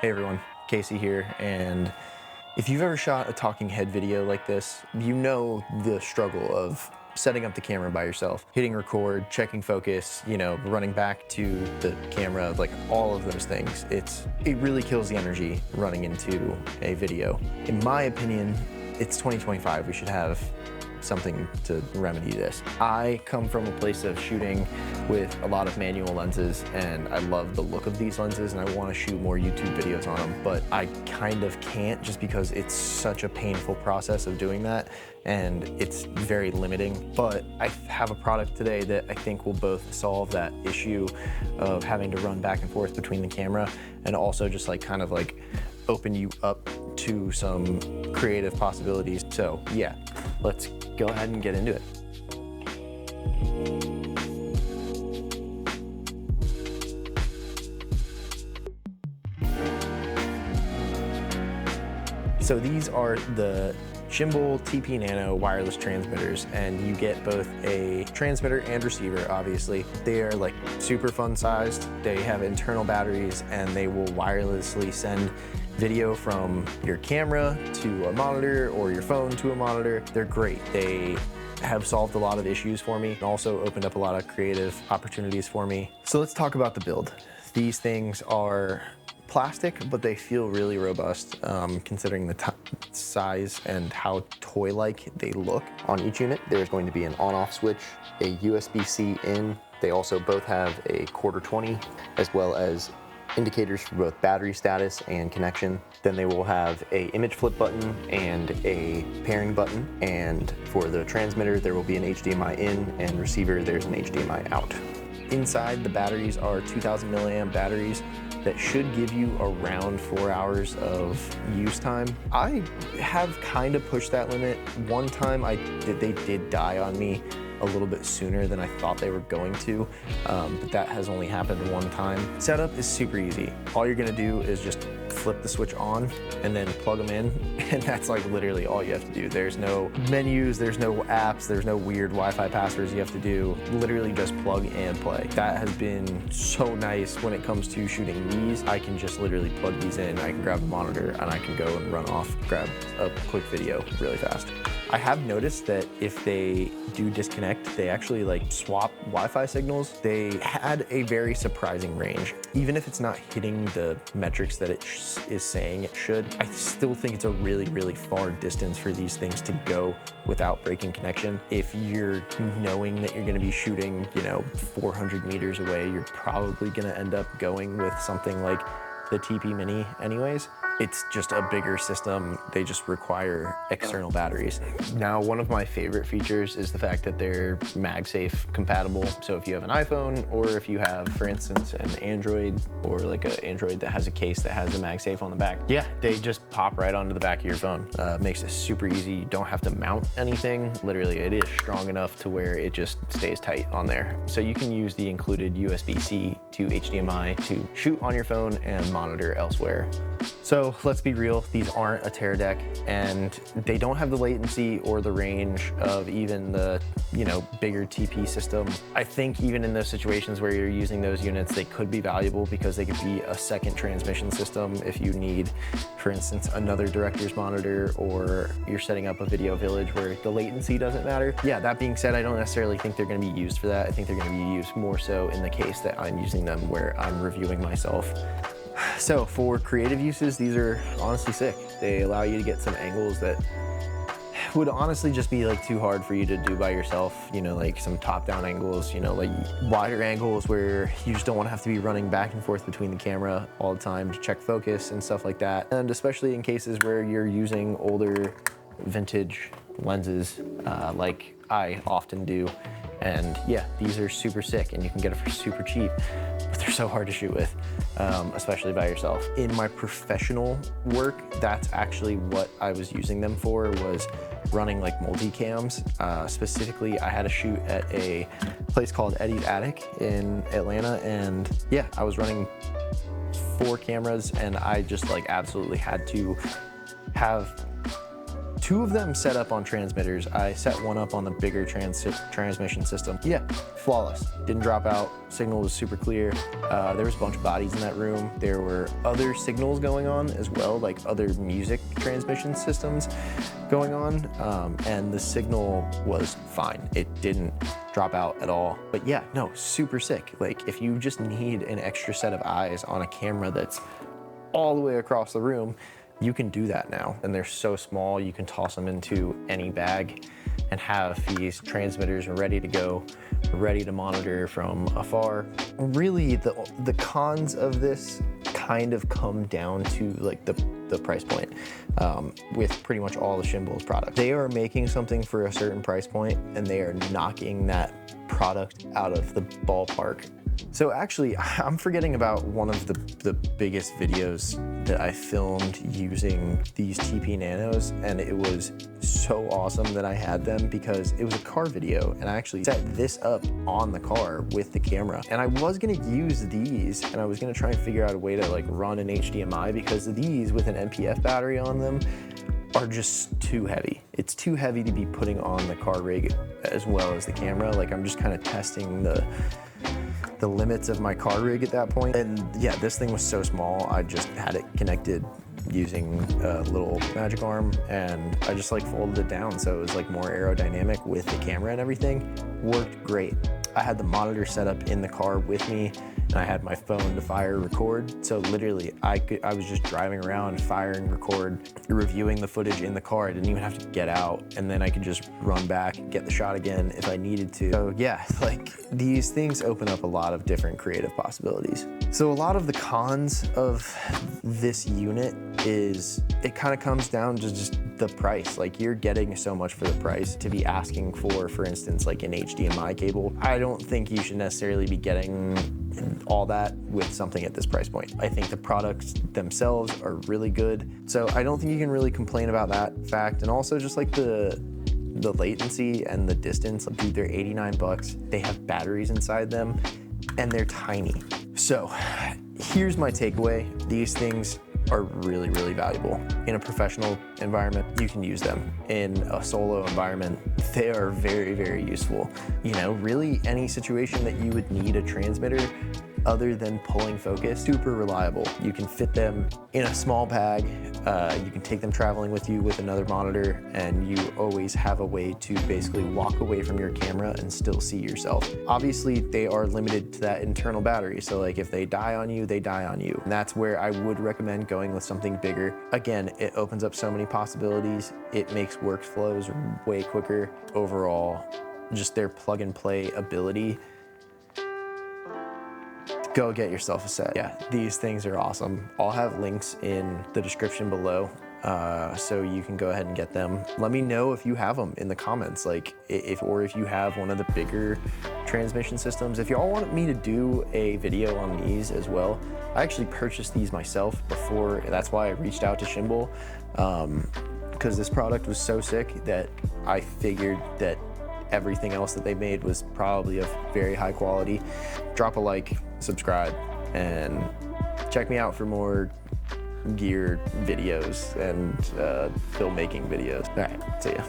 Hey everyone, Casey here, and if you've ever shot a talking head video like this, you know the struggle of setting up the camera by yourself, hitting record, checking focus, running back to the camera, like all of those things. It really kills the energy running into a video. In my opinion, it's 2025, we should have something to remedy this. I come from a place of shooting with a lot of manual lenses, and I love the look of these lenses and I want to shoot more YouTube videos on them, but I kind of can't just because it's such a painful process of doing that and it's very limiting. But I have a product today that I think will both solve that issue of having to run back and forth between the camera and also just kind of open you up to some creative possibilities. So yeah, let's go ahead and get into it. So these are the Shimbol TP Nano wireless transmitters, and you get both a transmitter and receiver, obviously. They are super fun sized. They have internal batteries and they will wirelessly send video from your camera to a monitor or your phone to a monitor. They're great. They have solved a lot of issues for me and also opened up a lot of creative opportunities for me. So let's talk about the build. These things are plastic, but they feel really robust considering the size and how toy-like they look. On each unit, there's going to be an on-off switch, a USB-C in. They also both have a quarter 20, as well as indicators for both battery status and connection. Then they will have a image flip button and a pairing button. And for the transmitter, there will be an HDMI in, and receiver, there's an HDMI out. Inside, the batteries are 2,000 milliamp batteries that should give you around 4 hours of use time. I have kind of pushed that limit. One time they did die on me a little bit sooner than I thought they were going to, but that has only happened one time. Setup is super easy. All you're gonna do is just flip the switch on and then plug them in, and that's literally all you have to do. There's no menus, there's no apps, there's no weird Wi-Fi passwords you have to do. Literally just plug and play. That has been so nice when it comes to shooting these. I can just literally plug these in, I can grab a monitor, and I can go and run off, grab a quick video really fast. I have noticed that if they do disconnect, they actually swap Wi-Fi signals. They had a very surprising range. Even if it's not hitting the metrics that it is saying it should, I still think it's a really, really far distance for these things to go without breaking connection. If you're knowing that you're gonna be shooting, 400 meters away, you're probably gonna end up going with something like the TP Mini anyways. It's just a bigger system. They just require external batteries. Now, one of my favorite features is the fact that they're MagSafe compatible. So if you have an iPhone, or if you have, for instance, an Android, or an Android that has a case that has a MagSafe on the back, yeah, they just pop right onto the back of your phone. Makes it super easy. You don't have to mount anything. Literally, it is strong enough to where it just stays tight on there. So you can use the included USB-C to HDMI to shoot on your phone and monitor elsewhere. So let's be real, these aren't a tear deck, and they don't have the latency or the range of even the, bigger TP system. I think even in those situations where you're using those units, they could be valuable because they could be a second transmission system if you need, for instance, another director's monitor, or you're setting up a video village where the latency doesn't matter. Yeah, that being said, I don't necessarily think they're gonna be used for that. I think they're gonna be used more so in the case that I'm using them where I'm reviewing myself. So for creative uses, these are honestly sick. They allow you to get some angles that would honestly just be too hard for you to do by yourself. Some top-down angles, wider angles where you just don't want to have to be running back and forth between the camera all the time to check focus and stuff like that. And especially in cases where you're using older vintage lenses, like I often do. And yeah, these are super sick, and you can get it for super cheap, but they're so hard to shoot with, especially by yourself. In my professional work, that's actually what I was using them for, was running multicams. Specifically, I had a shoot at a place called Eddie's Attic in Atlanta, and yeah, I was running 4 cameras, and I just absolutely had to have 2 of them set up on transmitters. I set one up on the bigger transmission system. Yeah, flawless. Didn't drop out. Signal was super clear. There was a bunch of bodies in that room. There were other signals going on as well, like other music transmission systems going on, and the signal was fine. It didn't drop out at all. But yeah, no, super sick. Like if you just need an extra set of eyes on a camera that's all the way across the room, you can do that now. And they're so small, you can toss them into any bag and have these transmitters ready to go, ready to monitor from afar. Really, the cons of this kind of come down to like the price point with pretty much all the Shimbol's products. They are making something for a certain price point and they are knocking that product out of the ballpark. So actually, I'm forgetting about one of the biggest videos that I filmed using these TP Nanos, and it was so awesome that I had them because it was a car video, and I actually set this up on the car with the camera. And I was gonna use these, and I was gonna try and figure out a way to like run an HDMI because these with an NPF battery on them are just too heavy. It's too heavy to be putting on the car rig as well as the camera. Like I'm just kind of testing the limits of my car rig at that point. And yeah, this thing was so small, I just had it connected using a little magic arm, and I just like folded it down so it was like more aerodynamic with the camera and everything. Worked great. I had the monitor set up in the car with me, and I had my phone to fire record. So literally I was just driving around, firing record, reviewing the footage in the car. I didn't even have to get out, and then I could just run back, get the shot again if I needed to. So yeah, like these things open up a lot of different creative possibilities. So a lot of the cons of this unit is it kind of comes down to just the price. Like you're getting so much for the price to be asking for instance, like an HDMI cable. I don't think you should necessarily be getting all that with something at this price point. I think the products themselves are really good. So I don't think you can really complain about that fact. And also just like the latency and the distance. Dude, they're 89 bucks. They have batteries inside them and they're tiny. So here's my takeaway. These things are really, really valuable. In a professional environment, you can use them. In a solo environment, they are very, very useful. You know, really any situation that you would need a transmitter other than pulling focus, super reliable. You can fit them in a small bag. You can take them traveling with you with another monitor, and you always have a way to basically walk away from your camera and still see yourself. Obviously, they are limited to that internal battery. So like if they die on you, they die on you. And that's where I would recommend going with something bigger. Again, it opens up so many possibilities. It makes workflows way quicker. Overall, just their plug and play ability. Go get yourself a set. Yeah, these things are awesome. I'll have links in the description below, so you can go ahead and get them. Let me know if you have them in the comments, like if you have one of the bigger transmission systems. If y'all want me to do a video on these as well, I actually purchased these myself before. That's why I reached out to Shimbol, because this product was so sick that I figured that everything else that they made was probably of very high quality. Drop a like, subscribe, and check me out for more gear videos and filmmaking videos. All right, see ya.